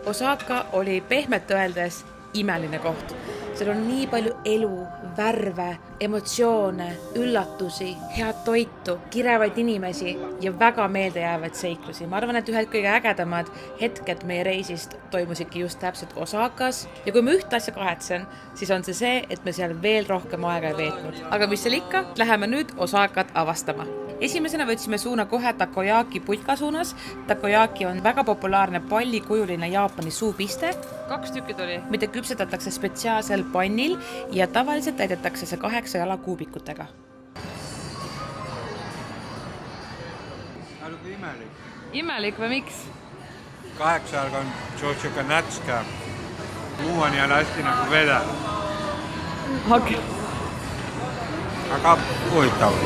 Osaka oli pehmelt öeldes imeline koht. Seal on nii palju elu, värve, emotsioone, üllatusi, head toitu, kirevaid inimesi ja väga meeldejäävaid seiklusi. Ma arvan, et ühed kõige ägedamad hetked meie reisist toimusidki just täpselt Osakas. Ja kui ma ühte asja kahetsen, siis on see, et me seal veel rohkem aega ei veetnud. Aga mis seal ikka, läheme nüüd Osakat avastama. Esimesena võtsime suuna kohe Takoyaki putka suunas. Takoyaki on väga populaarne pallikujuline Jaapani suupiste. 2 tükki tuli. Mida küpsetatakse spetsiaalsel pannil ja tavaliselt täidetakse see 8 jalakuubikutega. Nagu imelik. Imelik või miks? 8 jalga on siuke nätska. Muu on jälle hästi nagu vede. Okay. Aga huvitav.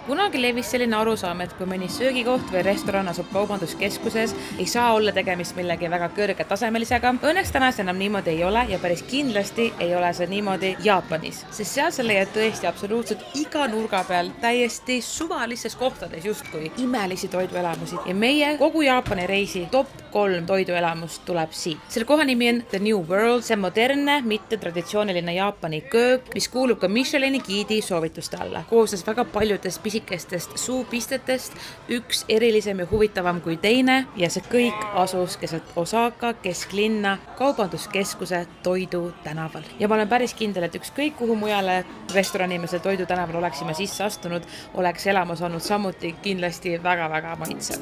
Kunagi levis selline arusaam, et kui mõni söögikoht või restoran asub kaubanduskeskuses, ei saa olla tegemist millegi väga kõrge tasemelisega. Õnneks tänas enam niimoodi ei ole ja päris kindlasti ei ole see niimoodi Jaapanis. Sest seal sa leiad tõesti absoluutselt iga nurga peal täiesti suvalistes kohtades justkui imelisi toiduelamusi. Ja meie kogu Jaapani reisi top 3 toiduelamust tuleb siit. Selle koha nimi on The New World. See on modernne, mitte traditsiooniline Jaapani köök, mis kuulub ka Michelini giidi soovituste alla. Koosnes väga paljudest pisikestest suupistetest, üks erilisem ja huvitavam kui teine ja see kõik asus keset Osaka kesklinna kaubanduskeskuse Toidu tänaval. Ja ma olen päris kindel, et ükskõik kuhu mujale restorani me seal Toidu tänaval oleksime sisse astunud, oleks elamus olnud samuti kindlasti väga-väga maitsev.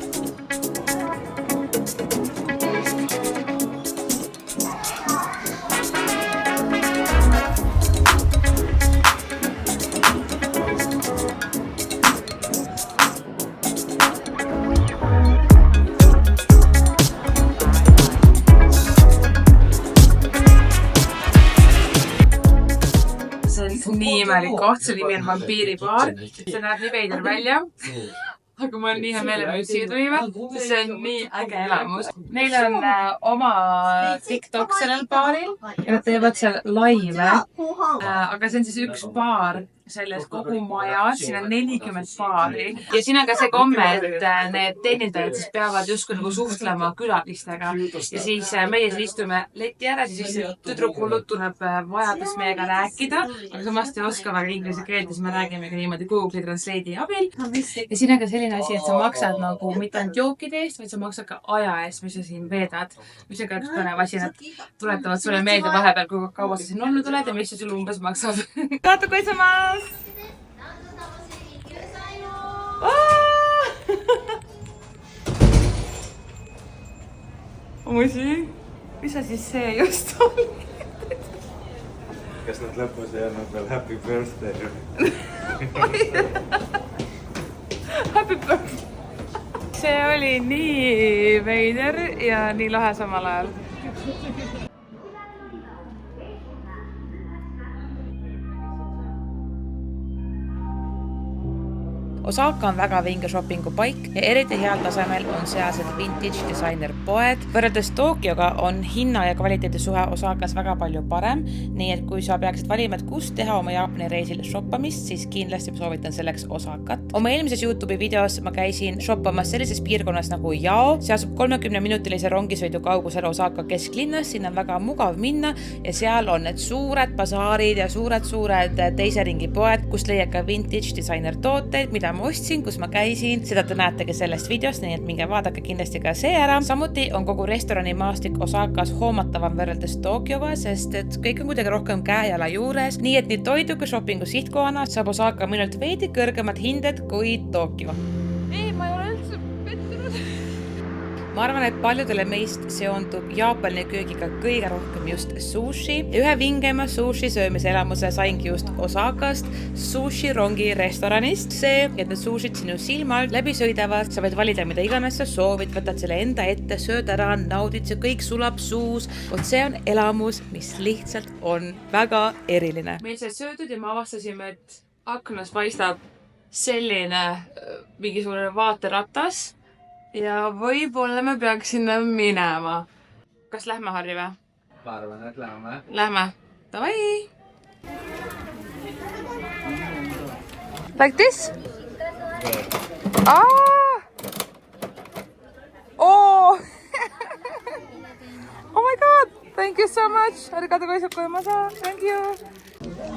Nii imelik koht, see nimi on vampiiribaar. See näeb nii veider välja. Aga ma olen nii hea meele, et siia tulime. See on nii äge elamus. Neil on oma TikTok sellel baaril ja nad teevad seal laive. Aga see on siis üks baar selles kogu majas, siin on 40 baari. Ja siin on ka see komme, et need teenindajad siis peavad justkui nagu suhtlema külalistega. Ja siis meie siis istume leti ääres ja siis tüdrukullud tuleb vajadus meiega rääkida. Aga samast ei oska väga inglise keelt, siis me räägime ka niimoodi Google Translate'i abil. Ja siin on ka selline asi, et sa maksad nagu mitte ainult jookide eest, vaid sa maksad ka aja eest, mis sa siin veedad. Mis on ka üks põnev asi, nad tuletavad sulle meelde vahepeal, kui kaua sa siin olnud oled ja mis see sulle umbes maksab. Kato koitsamas! Musi, mis sa siis see just oli? Kas nad lõpus ei olnud veel happy birthday? Happy birthday! See oli nii veider ja nii lahe samal ajal. Osaka on väga vinge shoppingu paik ja eriti heal tasemel on sealsed vintage designer poed. Võrreldes Tokyoga on hinna ja kvaliteedi suhe Osakas väga palju parem, nii et kui sa peaksid valima, et kust teha oma Jaapani reisil shoppamist, siis kindlasti soovitan selleks Osakat. Oma eelmises YouTube'i videos ma käisin shoppamas sellises piirkonnas nagu Yao. See asub 30-minutilise rongisõidu kaugusel Osaka kesklinnas, sinna on väga mugav minna ja seal on need suured basaarid ja suured teise ringi poed, kus leiad ka vintage designer tooteid, mida ma ostsin, kus ma käisin. Seda te näetegi sellest videost, nii et minge vaadake kindlasti ka see ära. Samuti on kogu restorani maastik Osakas hoomatavam võrreldes Tokyoga, sest et kõik on kuidagi rohkem käejala juures. Nii et nii toidu kui shoppingu sihtkohana saab Osaka minult veidi kõrgemad hinded kui Tokyo. Ei, ma ei ole üldse pettunud. Ma arvan, et paljudele meist seondub Jaapani köögiga kõige rohkem just sushi. Ja ühe vingema sushi söömise elamuse saingi just Osakast sushi rongi restoranist. See, et need sushid sinu silma alt läbi sõidavad, sa võid valida mida iganes sa soovid, võtad selle enda ette, sööd ära, naudid, see kõik sulab suus. See on elamus, mis lihtsalt on väga eriline. Meil sai söödud ja me avastasime, et aknas paistab selline mingisugune vaateratas. Ja võib-olla me peaks sinna minema. Kas lähme, Harri, või? Ma arvan, et lähme. Lähme. Davai! Like this? Oh! Thank you so much. Arigato goisakoimasa. Thank you.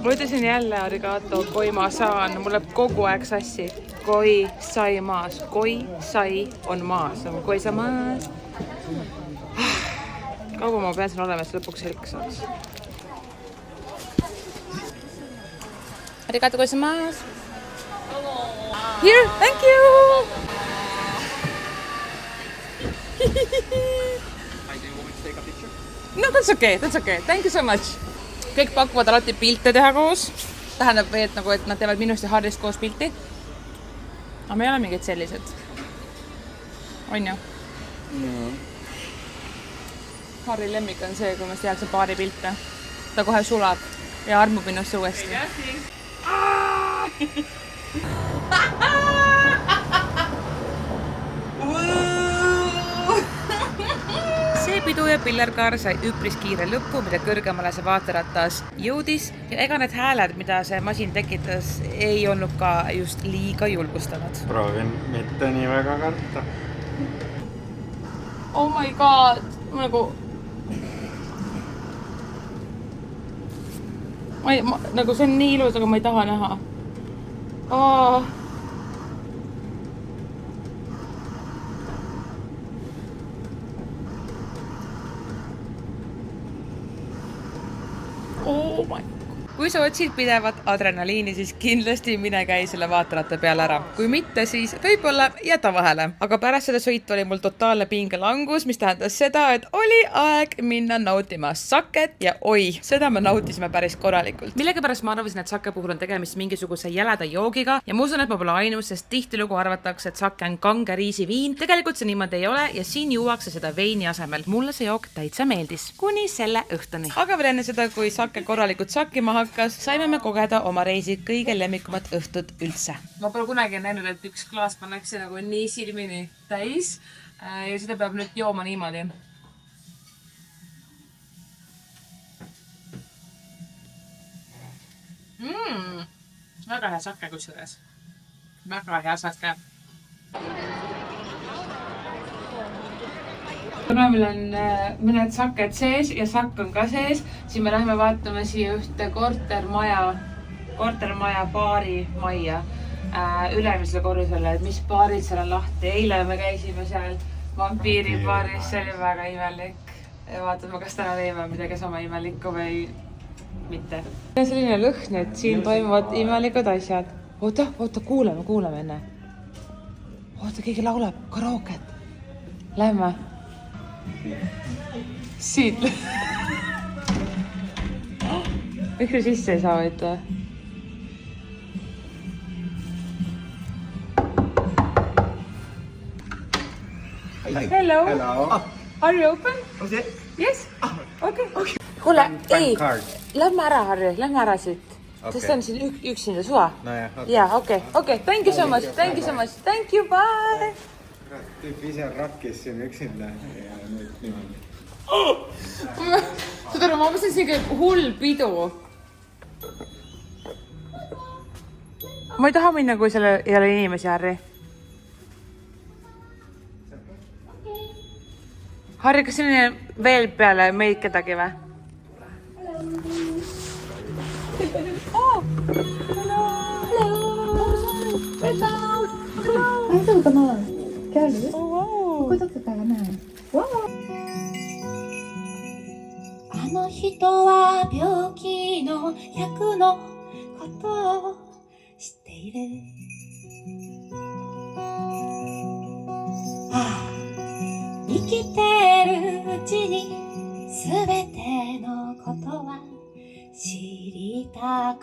Ma ütlesin jälle arigato goimasaan. Mul läheb kogu aeg sassi. Koi sai maas. Koi sai on maas. Koi sa maas. Kaua ma pean siin olema, et lõpuks selg saaks. Arigato goisamas. Here, thank you. No that's okay, that's okay. Thank you so much. Kõik pakuvad alati pilte teha koos. Tähendab või, et, nagu, et nad teevad minust ja Harrist koos pilti. Aga me ei ole mingid sellised. On ju? Harri lemmik on see, kui me tehakse paari pilte. Ta kohe sulab ja armub minusse uuesti. See pidu ja pillerkaar sai üpris kiire lõppu, mida kõrgemale see vaateratas jõudis. Ja ega need hääled, mida see masin tekitas, ei olnud ka just liiga julgustavad. Proovin mitte nii väga karta. Oh my god! Nagu see on nii ilus, aga ma ei taha näha. Oh my. Kui sa otsid pidevat adrenaliini, siis kindlasti mine käi selle vaateratta peale ära. Kui mitte, siis võib-olla jäta vahele. Aga pärast seda sõitu oli mul totaalne pingelangus, mis tähendas seda, et oli aeg minna nautima Saket ja oi, seda me nautisime päris korralikult. Millega pärast ma arvasin, et Sake puhul on tegemist mingisuguse jäleda joogiga ja ma usun, et ma pole ainus, sest tihtilugu arvatakse, et Sake on kange riisiviin. Tegelikult see niimoodi ei ole ja siin juuakse seda veini asemel. Mulle see jook täitsa meeldis. Kuni selle õhtuni. Aga veel enne seda, kui Sake korralikult sakkima hakkas, saime me kogeda oma reisi kõige lemmikumat õhtut üldse. Ma pole kunagi näinud, et üks klaas pannakse nagu nii silmini täis ja seda peab nüüd jooma niimoodi. Väga hea Sake kusjuures. Väga hea Sake. Kuna meil on mõned Saked sees ja Sakk on ka sees, siis me lähme vaatame siia ühte kortermaja baari majja ülemisele korrusele, et mis baarid seal on lahti. Eile me käisime seal vampiiribaaris, see oli väga imelik. Ja vaatame, kas täna teeme midagi sama imelikku või mitte. See on selline lõhn, et siin toimuvad imelikud asjad. Oota, kuuleme enne. Oota, keegi laulab karooket. Lähme. Siit. Miks me sisse ei saa võita? Hello. Are you open? Yes? Okay. Kuule, ei. Lähme ära, Harri. Lähme ära siit. Sest on siin üksinda suva. Jaa, okei. Thank you so much. Thank you, bye. Tüüp ise rakkis siin üksinda ja nüüd niimoodi. Saad aru, ma mõtlesin siin käib hull pidu. Ma ei taha minna, kui seal ei ole inimesi, Harri. Harri, kas siin on veel peale meid kedagi või? Hello. ここ撮ってたらな。あの人は病気の役のことを知っている。生きてるうちにすべてのことは知りたく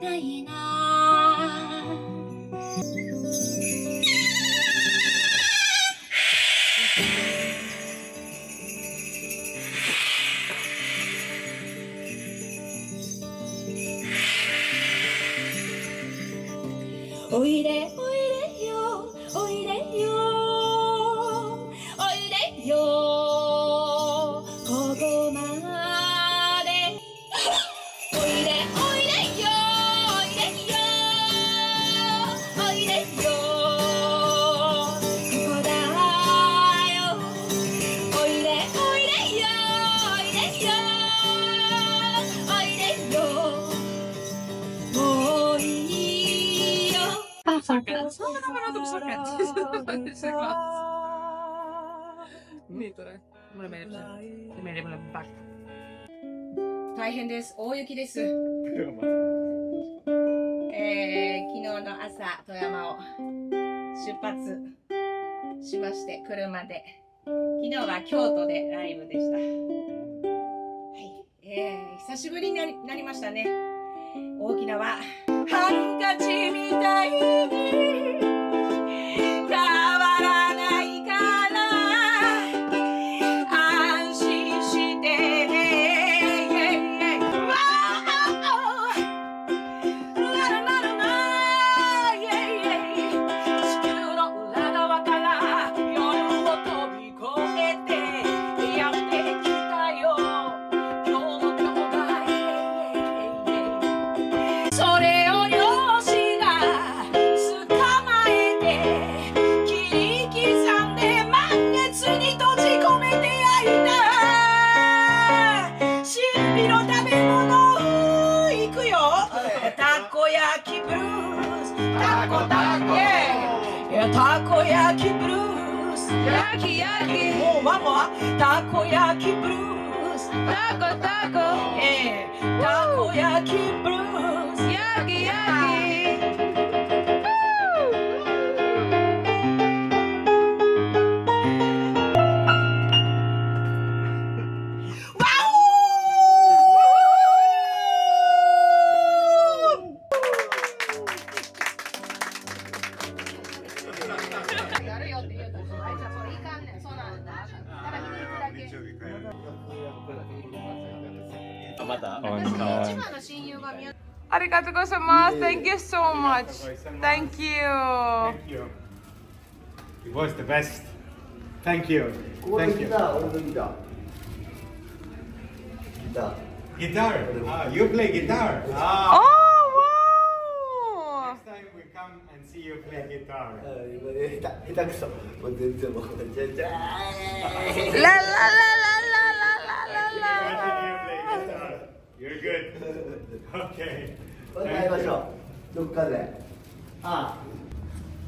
ないな。おいでよ、おいでよ、おいでよ、ここまで。おいでよ、おいでよ、おいでよ、ここだよ。おいでよ、おいで sakelt. Natuke sakelt. See klaas. Nii tore. Mulle meeldib see. See meeldib mulle väga. 大変です。大雪です。昨日の朝、富山を出発しまして、車で。昨日は京都でライブでした。はい。久しぶりになりましたね。大きなは、ハンカチみたいに変わらないから安心してね。たこ焼きブルース焼き焼きもうママたこ焼きブルースたこたこたこ焼きブルース焼き焼きありがとうございます。Thank you so much. Thank you. Thank you. It was the best. Thank you. Thank you. Guitar. You play guitar. Oh, wow. Next time we come and see you play guitar. 下手くそ。もう全然もうじゃじゃ La la la la la la Imagine la you play guitar. You're good. Okay. また会いましょう。どっかで。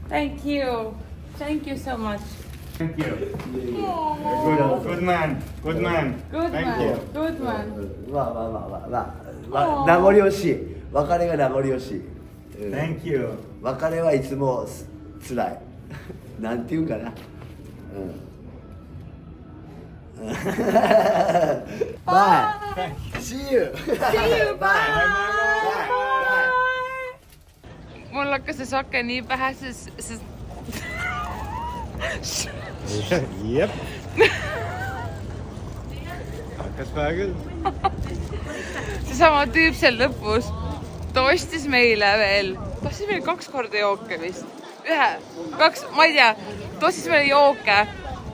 Thank you. Thank you so much. Thank you. Oh, Good man. Good man. good Thank man. you. Good man. まあ名残惜しい。別れが名残惜しい。Thank you. 別れはいつもつらい。なんていうんかな。Bye. See you. See you. Bye. Mul hakkas see sake nii pähe, sest Jep. Hakkas pähe küll. seesama tüüp seal lõpus, ta ostis meile veel, ta ostis meile 2 korda jooke vist. 2, ma ei tea, ta ostis meile jooke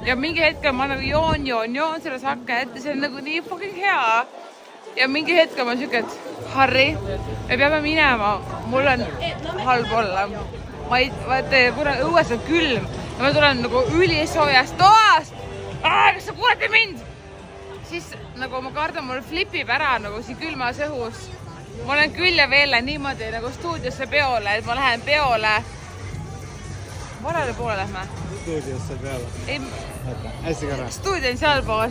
ja mingi hetkel ma nagu joon selle sake ette, see on nagu nii fucking hea. Ja mingi hetkel ma siuke, et Harri, me peame minema, mul on halb olla. Ma ei, vaata, kuna õues on külm ja ma tulen nagu ülisoojast toast. Kas sa kuulete mind? Siis nagu ma kardan, mul flipib ära nagu siin külmas õhus. Ma olen küll ja veel niimoodi nagu stuudiosse peole, et ma lähen peole. Valele poole lähme? Stuudiosse peale. Ei, Hästi korra. stuudio on sealpool.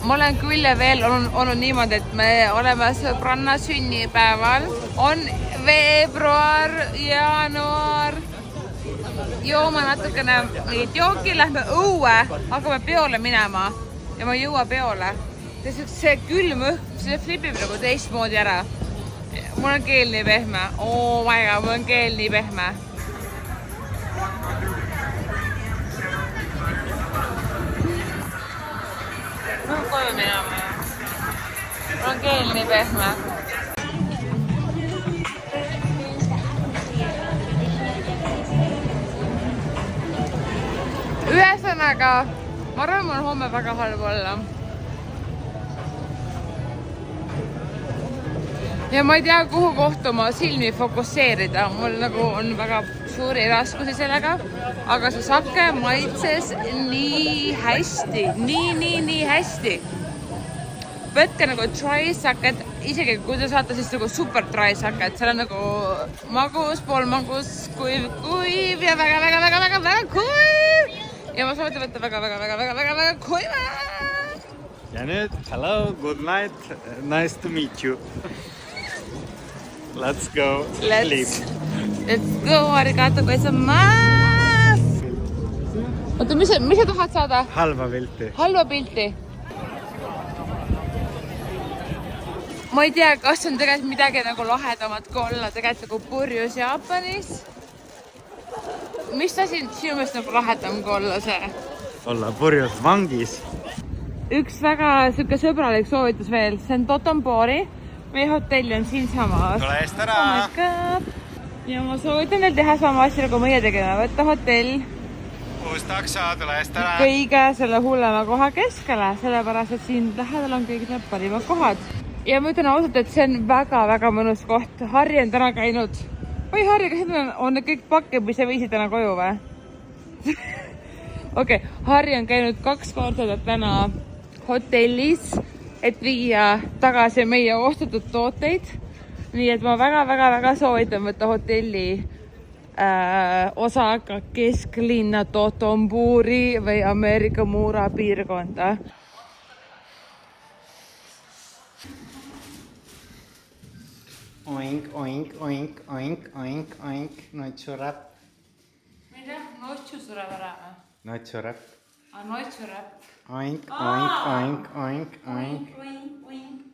Ma olen küll ja veel olnud niimoodi, et me oleme sõbranna sünnipäeval. On veebruar, jaanuar. Jooma natukene mingit jooki, lähme õue, hakkame peole minema ja ma ei jõua peole. See külm õhk, see flipib nagu teistmoodi ära. Mul on keel nii pehme. Oh my god, mul on keel nii pehme. Mul on koju minema. Mul on keel nii pehme. Ühesõnaga, ma arvan, mul on homme väga halb olla. Ja ma ei tea, kuhu kohta oma silmi fokusseerida. Mul nagu on väga suuri raskusi sellega, aga see sake maitses nii hästi, nii hästi. Võtke nagu try saket isegi kui te saate siis nagu super dry saket, seal on nagu magus, poolmagus, kuiv ja väga kuiv. Ja ma soovitan võtta väga kuiva. Ja nüüd, hello, good night, nice to meet you. Let's go sleep. Let's go, arigato gozaimasu. Oota, mis sa tahad saada? Halva pilti. Halva pilti? Ma ei tea, kas on tegelikult midagi nagu lahedamat kui olla tegelikult nagu purjus Jaapanis. Mis asi sinu meelest nagu lahedam kui olla see? Olla purjus vangis. Üks väga süke sõbralik soovitus veel, see on Dotonbori. Meie hotelli on siin samas. Tule eest ära! Oh my god! Ja ma soovitan teil teha sama asja nagu meie tegema. Võtta hotell Uus takso, tule eest ära! kõige selle hullema koha keskele, sellepärast et siin lähedal on kõik need parimad kohad. Ja ma ütlen ausalt, et see on väga mõnus koht. Harri on täna käinud. Oi Harri, kas on need kõik pakke, mis sa viisid täna koju või? Okei, Harri on käinud 2 korda täna hotellis, et viia tagasi meie ostetud tooteid. Nii et ma väga soovitan võtta hotelli Osaka kesklinna Dotonbori või Ameerika Muura piirkonda. Oink, oink, oink, oink, oink, oink, noitsurap. Mida? Noitsu sureb ära või? Noitsurap. Noitsu sureb. Oink, oink, oink, oink, oink. Oink.